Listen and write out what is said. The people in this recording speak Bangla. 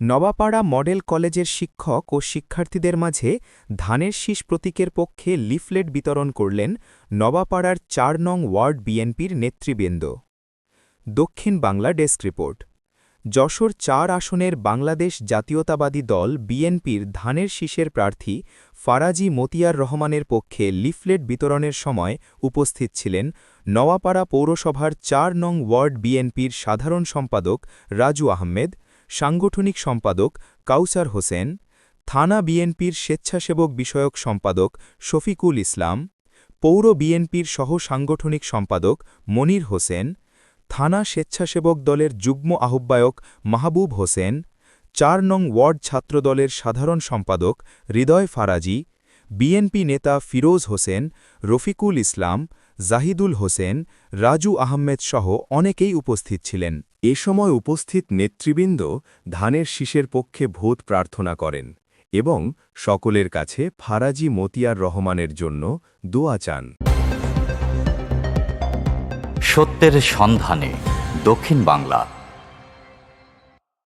নওয়াপাড়া মডেল কলেজের শিক্ষক ও শিক্ষার্থীদের মাঝে ধানের শীষ প্রতীকের পক্ষে লিফলেট বিতরণ করলেন নওয়াপাড়ার ৪ নং ওয়ার্ড বিএনপির নেতৃবৃন্দ। দক্ষিণ বাংলা ডেস্ক রিপোর্ট। যশোর ৪ আসনের বাংলাদেশ জাতীয়তাবাদী দল বিএনপির ধানের শীষের প্রার্থী ফারাজি মতিয়ার রহমানের পক্ষে লিফলেট বিতরণের সময় উপস্থিত ছিলেন নওয়াপাড়া পৌরসভার ৪ নং ওয়ার্ড বিএনপির সাধারণ সম্পাদক রাজু আহমেদ, সাংগঠনিক সম্পাদক কাউসার হোসেন, থানা বিএনপির স্বেচ্ছাসেবক বিষয়ক সম্পাদক শফিকুল ইসলাম, পৌর বিএনপির সহ সাংগঠনিক সম্পাদক মনির হোসেন, থানা স্বেচ্ছাসেবক দলের যুগ্ম আহ্বায়ক মাহবুব হোসেন, ৪ নং ওয়ার্ড ছাত্রদলের সাধারণ সম্পাদক হৃদয় ফারাজি, বিএনপি নেতা ফিরোজ হোসেন, রফিকুল ইসলাম, জাহিদুল হোসেন, রাজু আহমেদ সহ অনেকেই উপস্থিত ছিলেন। এ সময় উপস্থিত নেতৃবৃন্দ ধানের শীষের পক্ষে ভোট প্রার্থনা করেন এবং সকলের কাছে ফারাজি মতিয়ার রহমানের জন্য দোয়া চান। সত্যের সন্ধানে দক্ষিণ বাংলা।